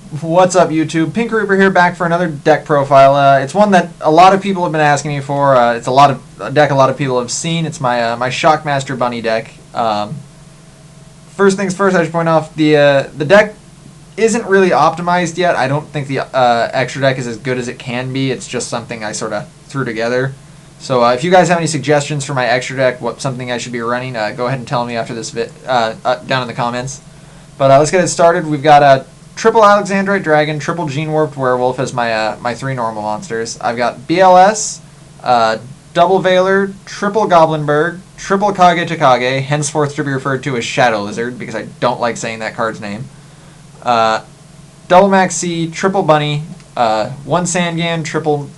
What's up, YouTube? Pink Reaper here, back for another deck profile. It's one that a lot of people have been asking me for. It's a deck a lot of people have seen. It's my Shockmaster Bunny deck. First things first, I should point off the deck isn't really optimized yet. I don't think the extra deck is as good as it can be. It's just something I sort of threw together. So if you guys have any suggestions for my extra deck, something I should be running, go ahead and tell me after this down in the comments. But let's get it started. We've got a triple Alexandrite Dragon, triple Gene Warped Werewolf as my three normal monsters. I've got BLS, double Veiler, triple Goblinberg, triple Kage Takage, henceforth to be referred to as Shadow Lizard because I don't like saying that card's name. Double Maxi, triple Bunny, one Sangan, triple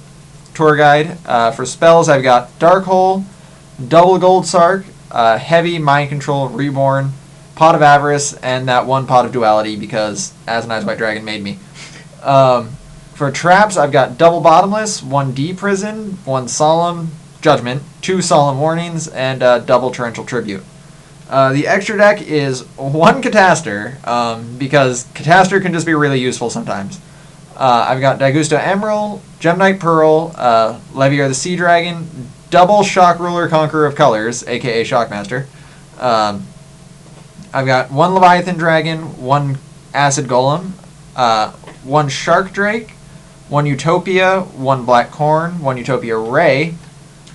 Tour Guide. For spells, I've got Dark Hole, double Gold Sark, heavy Mind Control, Reborn, Pot of Avarice, and that one Pot of Duality because Asinized White Dragon made me. For traps, I've got double Bottomless, one D Prison, one Solemn Judgment, two Solemn Warnings, and double Torrential Tribute. The extra deck is one Catastor because Catastor can just be really useful sometimes. I've got Daigusto Emerald, Gemknight Pearl, Leviar the Sea Dragon, double Shock Ruler Conqueror of Colors, aka Shockmaster. I've got one Leviathan Dragon, one Acid Golem, one Shark Drake, one Utopia, one Black Corn, one Utopia Ray,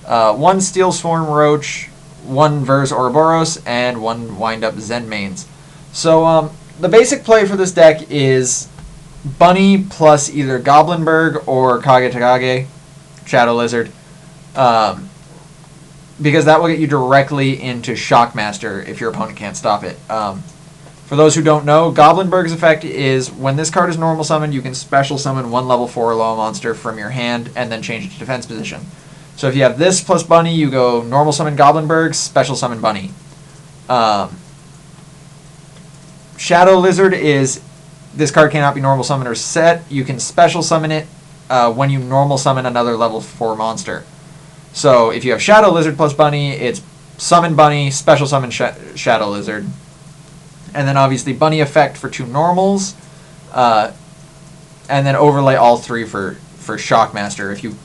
one Steel Swarm Roach, one Vers Ouroboros, and one Wind-Up Zenmaines. So the basic play for this deck is Bunny plus either Goblinberg or Kage Takage, Shadow Lizard. Because that will get you directly into Shockmaster if your opponent can't stop it. For those who don't know, Goblinberg's effect is when this card is normal summoned, you can special summon one level 4 low monster from your hand and then change it to defense position. So if you have this plus Bunny, you go normal summon Goblinberg, special summon Bunny. Shadow Lizard is this card cannot be normal summoned or set. You can special summon it when you normal summon another level 4 monster. So if you have Shadow Lizard plus Bunny, it's summon Bunny, special summon Shadow Lizard. And then obviously Bunny effect for two normals. And then overlay all three for Shockmaster if you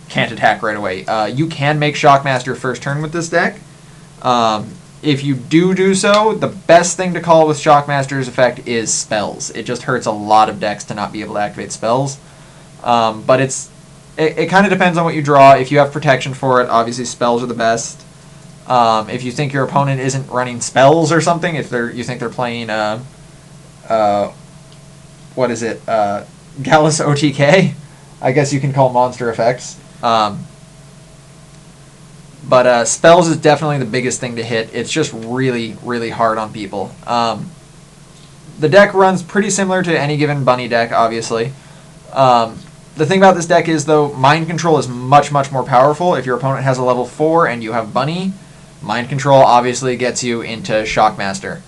can't attack right away. You can make Shockmaster first turn with this deck. If you do so, the best thing to call with Shockmaster's effect is spells. It just hurts a lot of decks to not be able to activate spells. But it kind of depends on what you draw. If you have protection for it, obviously spells are the best. If you think your opponent isn't running spells or something, if you think they're playing what is it? Gallus OTK, I guess you can call monster effects. But spells is definitely the biggest thing to hit. It's just really, really hard on people. The deck runs pretty similar to any given Bunny deck, obviously. The thing about this deck is, though, Mind Control is much, much more powerful. If your opponent has a level 4 and you have Bunny, Mind Control obviously gets you into Shockmaster.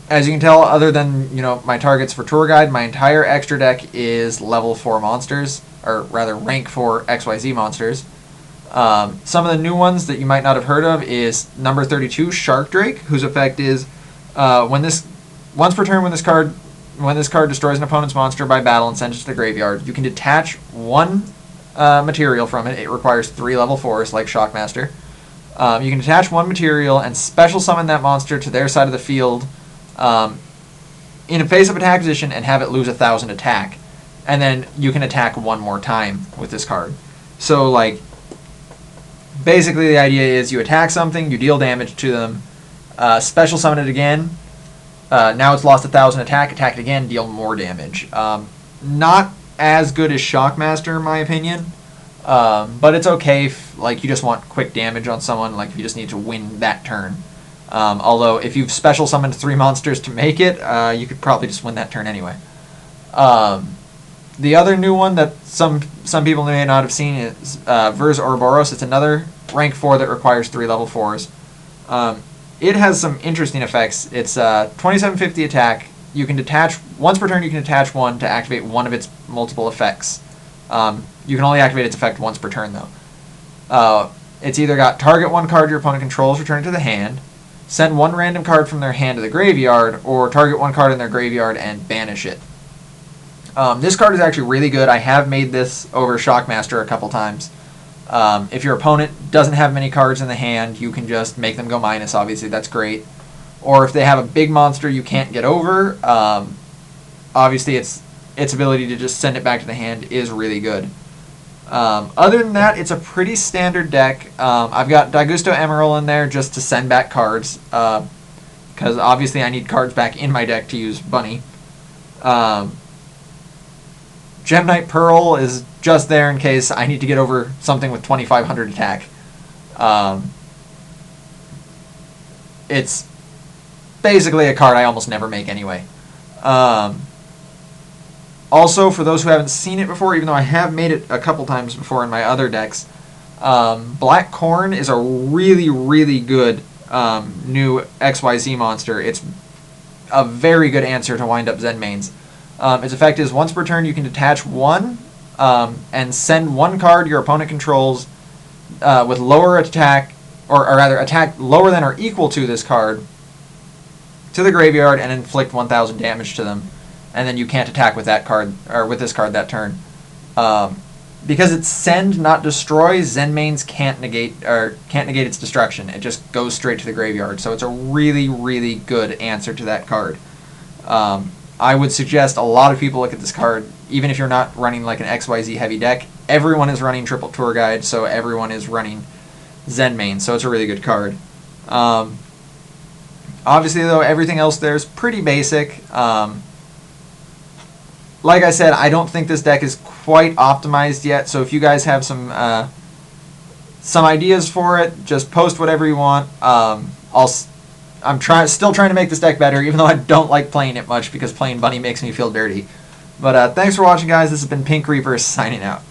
As you can tell, other than my targets for Tour Guide, my entire extra deck is level 4 monsters, or rather rank 4 XYZ monsters. Some of the new ones that you might not have heard of is number 32, Shark Drake, whose effect is once per turn when this card destroys an opponent's monster by battle and sends it to the graveyard, you can detach one material from it. It requires 3 level 4s like Shockmaster. You can detach one material and special summon that monster to their side of the field in a face-up attack position and have it lose 1,000 attack. And then you can attack one more time with this card. So, basically the idea is you attack something, you deal damage to them, special summon it again. Now it's lost 1,000 attack it again, deal more damage. Not as good as Shockmaster, in my opinion. But it's okay if you just want quick damage on someone, if you just need to win that turn. Although, if you've special summoned 3 monsters to make it, you could probably just win that turn anyway. The other new one that some people may not have seen is Vers Ouroboros. It's another rank 4 that requires 3 level 4s. It has some interesting effects. It's 2750 attack. You can detach, once per turn you can detach one to activate one of its multiple effects. You can only activate its effect once per turn though. It's either got target one card your opponent controls, return it to the hand. send one random card from their hand to the graveyard, or target one card in their graveyard and banish it. This card is actually really good. I have made this over Shockmaster a couple times. If your opponent doesn't have many cards in the hand, you can just make them go minus, obviously, that's great. Or if they have a big monster you can't get over, obviously its ability to just send it back to the hand is really good. Other than that, it's a pretty standard deck. I've got Daigusto Emerald in there just to send back cards, because obviously I need cards back in my deck to use Bunny. Gem Knight Pearl is just there in case I need to get over something with 2500 attack. It's basically a card I almost never make anyway. Also, for those who haven't seen it before, even though I have made it a couple times before in my other decks, Black Corn is a really, really good new XYZ monster. It's a very good answer to wind up Zenmaines. Its effect is once per turn you can detach one and send one card your opponent controls with lower attack, or rather attack lower than or equal to this card, to the graveyard and inflict 1000 damage to them. And then you can't attack with that card, or with this card that turn. Because it's send, not destroy, Zenmaines can't negate its destruction. It just goes straight to the graveyard. So it's a really, really good answer to that card. I would suggest a lot of people look at this card, even if you're not running like an XYZ heavy deck. Everyone is running Triple Tour Guide, so everyone is running Zenmaines, so it's a really good card. Obviously, though, everything else there is pretty basic. Like I said, I don't think this deck is quite optimized yet, so if you guys have some ideas for it, just post whatever you want. I'm still trying to make this deck better, even though I don't like playing it much because playing Bunny makes me feel dirty. But thanks for watching, guys. This has been Pink Reaper signing out.